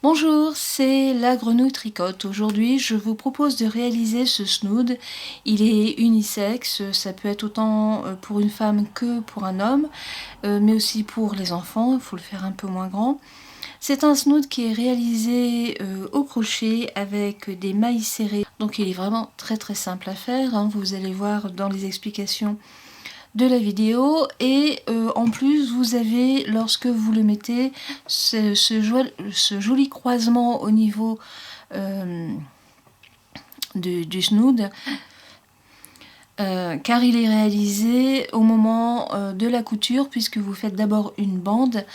Bonjour, c'est la Grenouille Tricote. Aujourd'hui, je vous propose de réaliser ce snood. Il est unisexe, ça peut être autant pour une femme que pour un homme, mais aussi pour les enfants, il faut le faire un peu moins grand. C'est un snood qui est réalisé au crochet avec des mailles serrées. Donc il est vraiment très simple à faire, hein. Vous allez voir dans les explications de la vidéo et en plus vous avez, lorsque vous le mettez, ce joli croisement au niveau du snood, car il est réalisé au moment de la couture, puisque vous faites d'abord une bande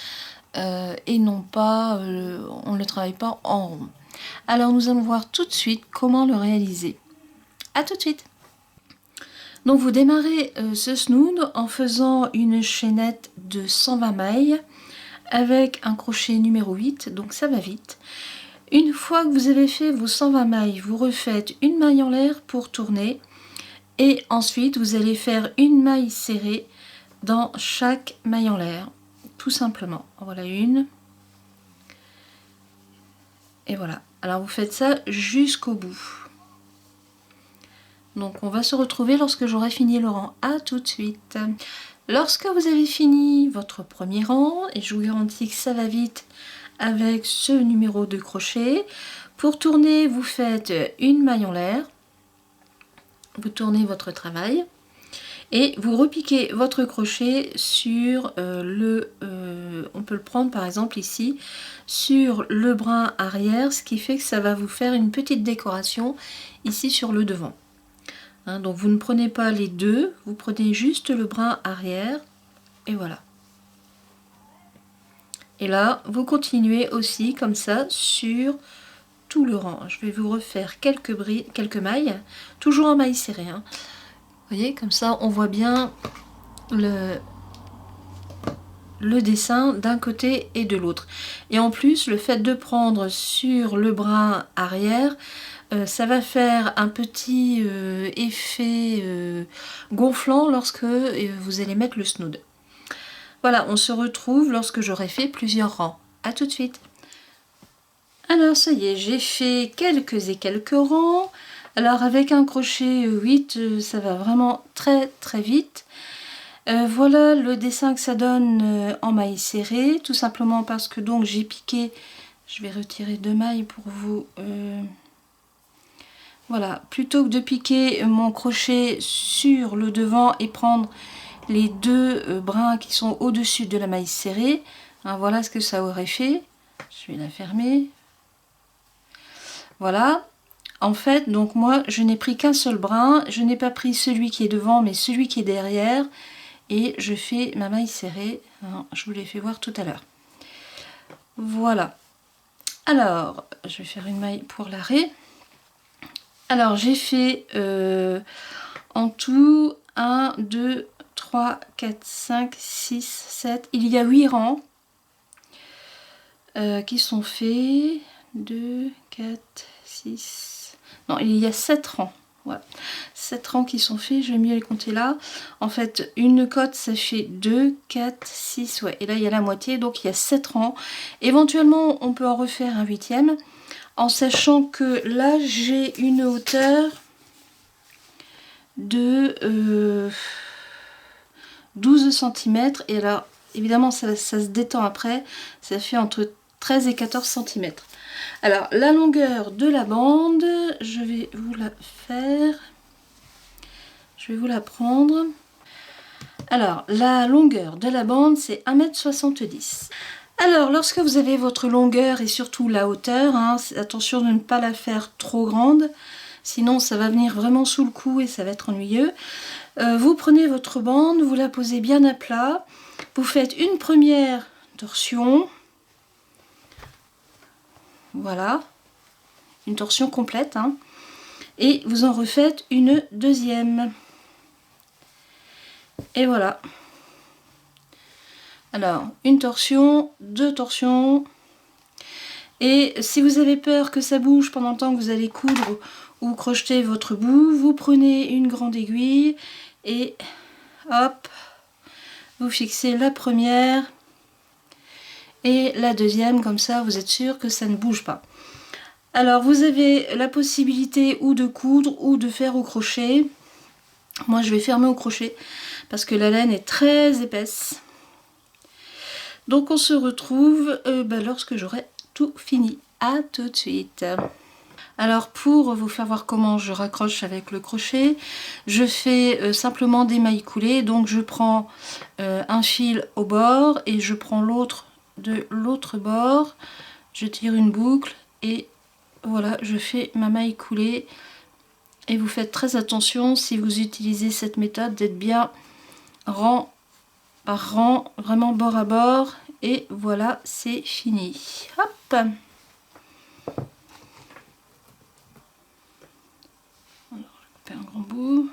et non pas, on ne le travaille pas en rond. Alors nous allons voir tout de suite comment le réaliser. A tout de suite. Donc vous démarrez ce snood en faisant une chaînette de 120 mailles avec un crochet numéro 8, donc ça va vite. Une fois que vous avez fait vos 120 mailles, vous refaites une maille en l'air pour tourner et ensuite vous allez faire une maille serrée dans chaque maille en l'air, tout simplement. Voilà une. Et voilà. Alors vous faites ça jusqu'au bout. Donc on va se retrouver lorsque j'aurai fini le rang. À tout de suite. Lorsque vous avez fini votre premier rang, et je vous garantis que ça va vite avec ce numéro de crochet, pour tourner vous faites une maille en l'air, vous tournez votre travail et vous repiquez votre crochet sur on peut le prendre par exemple ici, sur le brin arrière, ce qui fait que ça va vous faire une petite décoration ici sur le devant. Hein, donc vous ne prenez pas les deux, vous prenez juste le brin arrière et voilà. Et là vous continuez aussi comme ça sur tout le rang. Je vais vous refaire quelques mailles, toujours en maille serrée, hein. Vous voyez, comme ça on voit bien le dessin d'un côté et de l'autre. Et en plus, le fait de prendre sur le brin arrière, ça va faire un petit effet gonflant lorsque vous allez mettre le snood. Voilà, on se retrouve lorsque j'aurai fait plusieurs rangs. A tout de suite. Alors ça y est, j'ai fait quelques rangs. Alors avec un crochet 8, ça va vraiment très vite. Voilà le dessin que ça donne en maille serrée, tout simplement parce que donc j'ai piqué, je vais retirer 2 mailles pour vous, voilà, plutôt que de piquer mon crochet sur le devant et prendre les deux brins qui sont au-dessus de la maille serrée, hein, voilà ce que ça aurait fait. Je vais la fermer. Voilà. En fait, donc moi, je n'ai pris qu'un seul brin, je n'ai pas pris celui qui est devant, mais celui qui est derrière. Et je fais ma maille serrée, hein, je vous l'ai fait voir tout à l'heure. Voilà. Alors, je vais faire une maille pour l'arrêt. Alors, j'ai fait en tout 1, 2, 3, 4, 5, 6, 7. Il y a 8 rangs qui sont faits. 2, 4, 6. Non, il y a 7 rangs. Voilà. 7 rangs qui sont faits, je vais mieux les compter là. En fait, une cote, ça fait 2, 4, 6, ouais. Et là, il y a la moitié, donc il y a 7 rangs. Éventuellement, on peut en refaire un 8e, en sachant que là, j'ai une hauteur de 12 cm. Et alors, évidemment, ça se détend après. Ça fait entre 13 et 14 cm. Alors, la longueur de la bande, je vais vous la faire. Je vais vous la prendre. Alors, la longueur de la bande, c'est 1,70 m. Alors, lorsque vous avez votre longueur et surtout la hauteur, hein, attention de ne pas la faire trop grande, sinon ça va venir vraiment sous le cou et ça va être ennuyeux. Vous prenez votre bande, vous la posez bien à plat, vous faites une première torsion, voilà, une torsion complète, hein, et vous en refaites une deuxième. Et voilà. Alors, une torsion, 2 torsions. Et si vous avez peur que ça bouge pendant le temps que vous allez coudre ou crocheter votre bout, vous prenez une grande aiguille et hop, vous fixez la première et la deuxième, comme ça vous êtes sûr que ça ne bouge pas. Alors vous avez la possibilité ou de coudre ou de faire au crochet. Moi je vais fermer au crochet parce que la laine est très épaisse. Donc on se retrouve lorsque j'aurai tout fini. À tout de suite. Alors pour vous faire voir comment je raccroche avec le crochet, je fais simplement des mailles coulées. Donc je prends un fil au bord et je prends l'autre de l'autre bord. Je tire une boucle et voilà, je fais ma maille coulée. Et vous faites très attention si vous utilisez cette méthode d'être bien rang par rang, vraiment bord à bord. Et voilà, c'est fini. Hop! Alors, je fais un grand bout.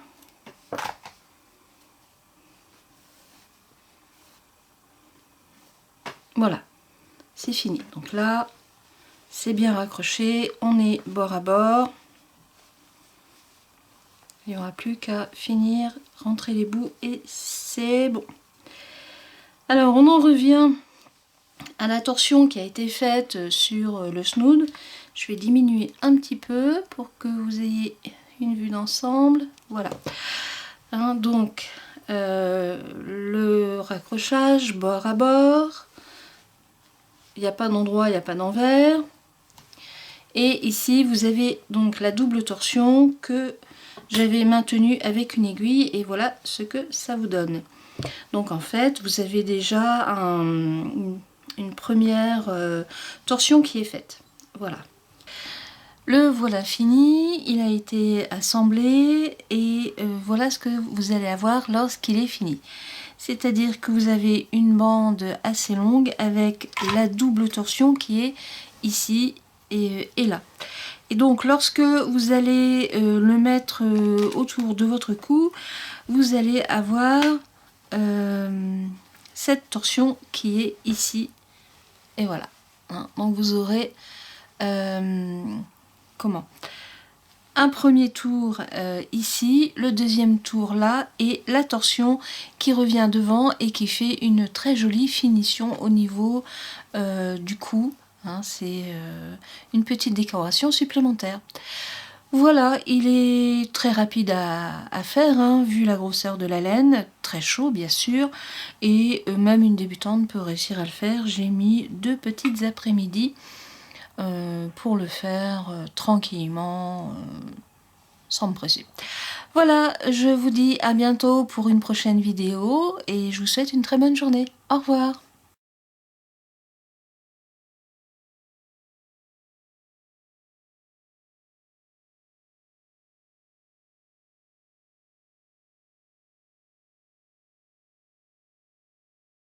Voilà, c'est fini. Donc là, c'est bien raccroché. On est bord à bord. Il n'y aura plus qu'à finir, rentrer les bouts et c'est bon. Alors, on en revient à la torsion qui a été faite sur le snood. Je vais diminuer un petit peu pour que vous ayez une vue d'ensemble. Voilà. Hein, donc le raccrochage bord à bord. Il n'y a pas d'endroit, il n'y a pas d'envers. Et ici vous avez donc la double torsion que j'avais maintenue avec une aiguille. Et voilà ce que ça vous donne. Donc en fait vous avez déjà une première torsion qui est faite. Voilà. Le voilà fini, il a été assemblé et voilà ce que vous allez avoir lorsqu'il est fini. C'est-à-dire que vous avez une bande assez longue avec la double torsion qui est ici et là. Et donc lorsque vous allez le mettre autour de votre cou, vous allez avoir cette torsion qui est ici et voilà. Hein, donc vous aurez un premier tour ici, le deuxième tour là et la torsion qui revient devant et qui fait une très jolie finition au niveau du cou. Hein, c'est une petite décoration supplémentaire. Voilà, il est très rapide à faire, hein, vu la grosseur de la laine, très chaud bien sûr, et même une débutante peut réussir à le faire. J'ai mis 2 petites après-midi pour le faire tranquillement, sans me presser. Voilà, je vous dis à bientôt pour une prochaine vidéo, et je vous souhaite une très bonne journée. Au revoir.